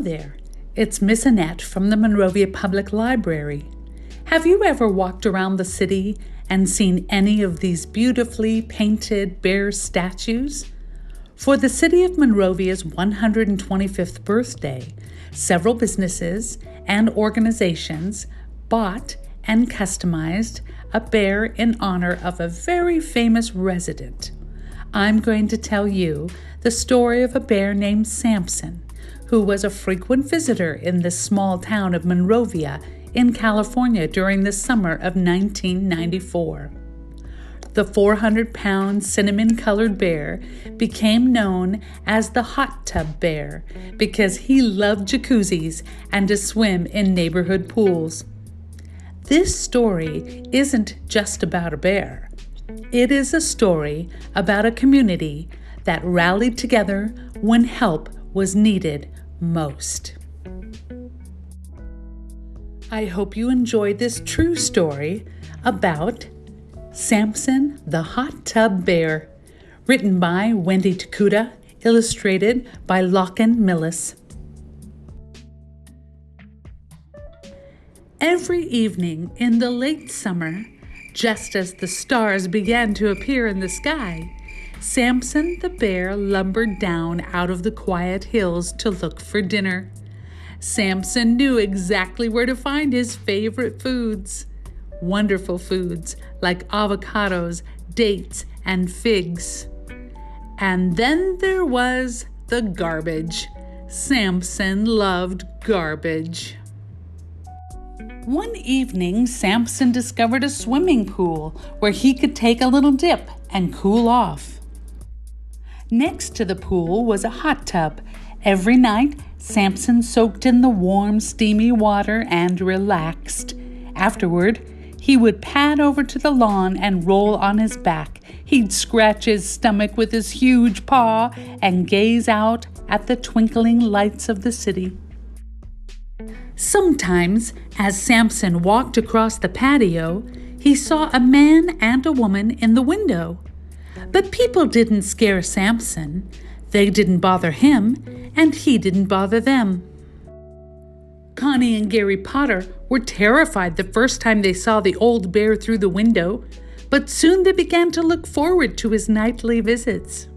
there, it's Miss Annette from the Monrovia Public Library. Have you ever walked around the city and seen any of these beautifully painted bear statues? For the city of Monrovia's 125th birthday, several businesses and organizations bought and customized a bear in honor of a very famous resident. I'm going to tell you the story of a bear named Samson, who was a frequent visitor in this small town of Monrovia in California during the summer of 1994. The 400-pound cinnamon-colored bear became known as the hot tub bear because he loved jacuzzis and to swim in neighborhood pools. This story isn't just about a bear. It is a story about a community that rallied together when help was needed most. I hope you enjoyed this true story about Samson the Hot Tub Bear, written by Wendy Takuda, illustrated by Lachlan Millis. Every evening in the late summer, just as the stars began to appear in the sky, Samson the bear lumbered down out of the quiet hills to look for dinner. Samson knew exactly where to find his favorite foods. Wonderful foods like avocados, dates, and figs. And then there was the garbage. Samson loved garbage. One evening, Samson discovered a swimming pool where he could take a little dip and cool off. Next to the pool was a hot tub. Every night, Samson soaked in the warm, steamy water and relaxed. Afterward, he would pad over to the lawn and roll on his back. He'd scratch his stomach with his huge paw and gaze out at the twinkling lights of the city. Sometimes, as Samson walked across the patio, he saw a man and a woman in the window. But people didn't scare Samson. They didn't bother him, and he didn't bother them. Connie and Gary Potter were terrified the first time they saw the old bear through the window, but soon they began to look forward to his nightly visits.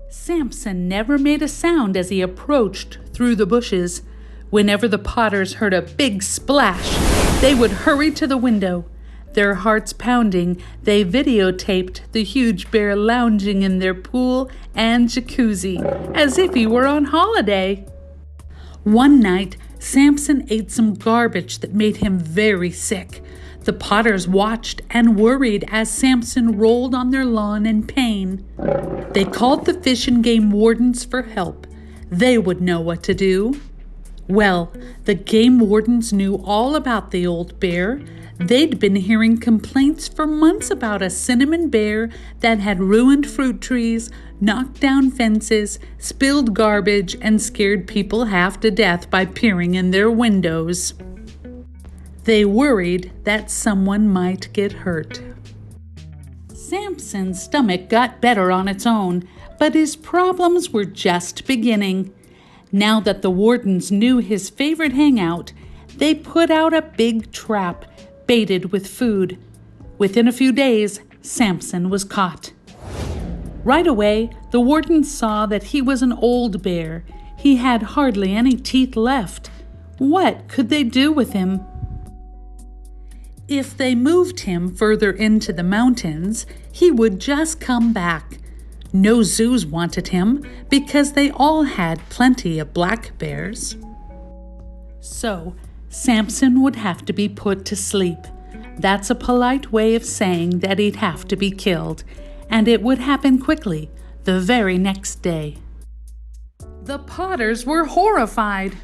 Samson never made a sound as he approached through the bushes. Whenever the Potters heard a big splash, they would hurry to the window. Their hearts pounding, they videotaped the huge bear lounging in their pool and jacuzzi, as if he were on holiday. One night, Samson ate some garbage that made him very sick. The Potters watched and worried as Samson rolled on their lawn in pain. They called the Fish and Game wardens for help. They would know what to do. Well, the game wardens knew all about the old bear. They'd been hearing complaints for months about a cinnamon bear that had ruined fruit trees, knocked down fences, spilled garbage, and scared people half to death by peering in their windows. They worried that someone might get hurt. Samson's stomach got better on its own, but his problems were just beginning. Now that the wardens knew his favorite hangout, they put out a big trap, baited with food. Within a few days, Samson was caught. Right away, the wardens saw that he was an old bear. He had hardly any teeth left. What could they do with him? If they moved him further into the mountains, he would just come back. No zoos wanted him because they all had plenty of black bears. So, Samson would have to be put to sleep. That's a polite way of saying that he'd have to be killed, and it would happen quickly, the very next day. The Potters were horrified.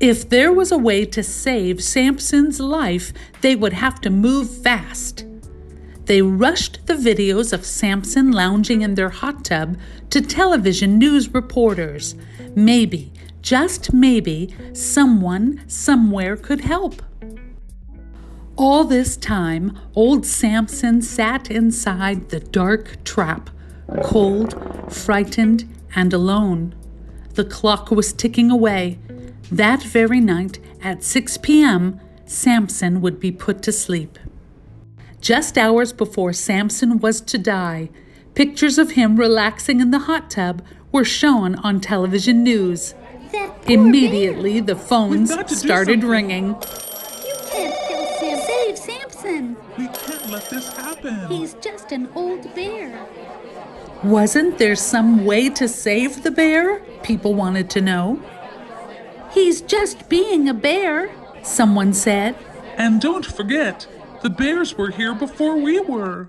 If there was a way to save Samson's life, they would have to move fast. They rushed the videos of Samson lounging in their hot tub to television news reporters. Maybe, just maybe, someone somewhere could help. All this time, old Samson sat inside the dark trap, cold, frightened, and alone. The clock was ticking away. That very night, at 6 p.m., Samson would be put to sleep. Just hours before Samson was to die, pictures of him relaxing in the hot tub were shown on television news. Immediately, the phones started ringing. You can't kill Samson. Save Samson. We can't let this happen. He's just an old bear. Wasn't there some way to save the bear? People wanted to know. He's just being a bear, Someone said. And don't forget, the bears were here before we were.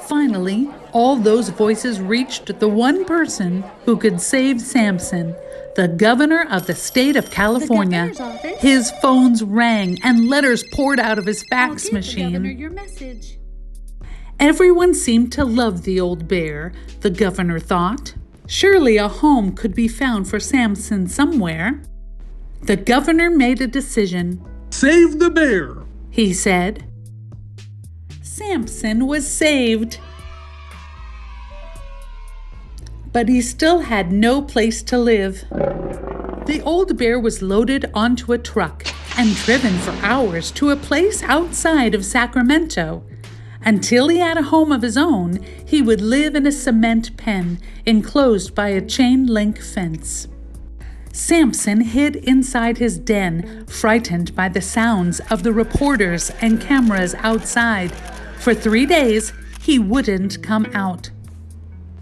Finally, all those voices reached the one person who could save Samson, the governor of the state of California. The governor's office? His phones rang and letters poured out of his I'll fax give machine. the governor your message. Everyone seemed to love the old bear, the governor thought. Surely a home could be found for Samson somewhere. The governor made a decision. Save the bear. He said. Samson was saved. But he still had no place to live. The old bear was loaded onto a truck and driven for hours to a place outside of Sacramento. Until he had a home of his own, he would live in a cement pen enclosed by a chain-link fence. Samson hid inside his den, frightened by the sounds of the reporters and cameras outside. For 3 days, he wouldn't come out.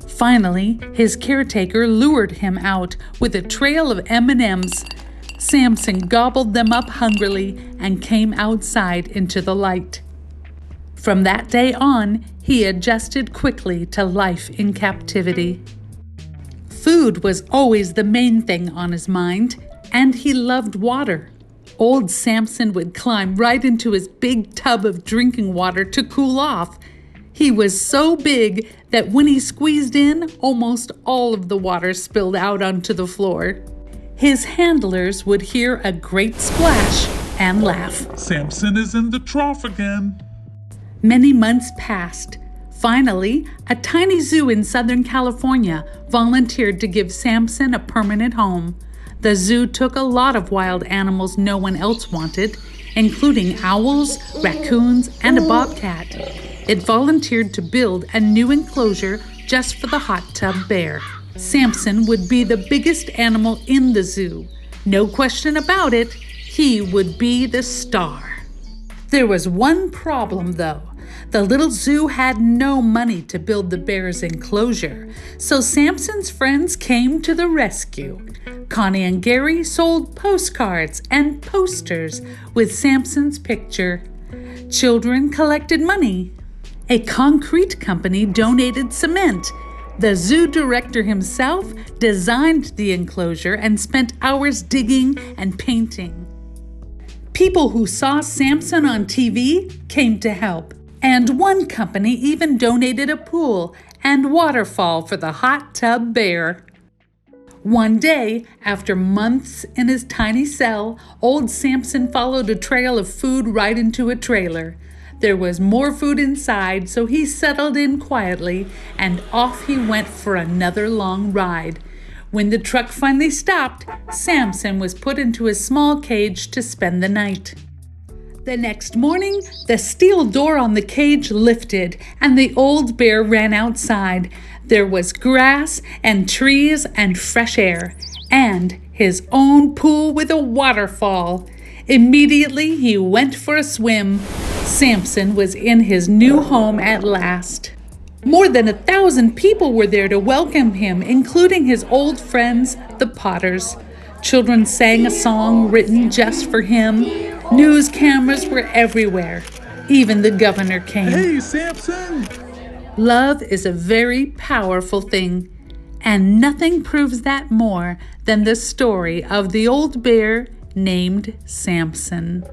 Finally, his caretaker lured him out with a trail of M&Ms. Samson gobbled them up hungrily and came outside into the light. From that day on, he adjusted quickly to life in captivity. Food was always the main thing on his mind, and he loved water. Old Samson would climb right into his big tub of drinking water to cool off. He was so big that when he squeezed in, almost all of the water spilled out onto the floor. His handlers would hear a great splash and laugh. Samson is in the trough again. Many months passed. Finally, a tiny zoo in Southern California volunteered to give Samson a permanent home. The zoo took a lot of wild animals no one else wanted, including owls, raccoons, and a bobcat. It volunteered to build a new enclosure just for the hot tub bear. Samson would be the biggest animal in the zoo. No question about it, he would be the star. There was one problem, though. The little zoo had no money to build the bear's enclosure, so Samson's friends came to the rescue. Connie and Gary sold postcards and posters with Samson's picture. Children collected money. A concrete company donated cement. The zoo director himself designed the enclosure and spent hours digging and painting. People who saw Samson on TV came to help. And one company even donated a pool and waterfall for the hot tub bear. One day, after months in his tiny cell, old Samson followed a trail of food right into a trailer. There was more food inside, so he settled in quietly, and off he went for another long ride. When the truck finally stopped, Samson was put into a small cage to spend the night. The next morning, the steel door on the cage lifted, and the old bear ran outside. There was grass and trees and fresh air, and his own pool with a waterfall. Immediately, he went for a swim. Samson was in his new home at last. More than 1,000 people were there to welcome him, including his old friends, the Potters. Children sang a song written just for him. News cameras were everywhere. Even the governor came. Hey, Samson! Love is a very powerful thing, and nothing proves that more than the story of the old bear named Samson.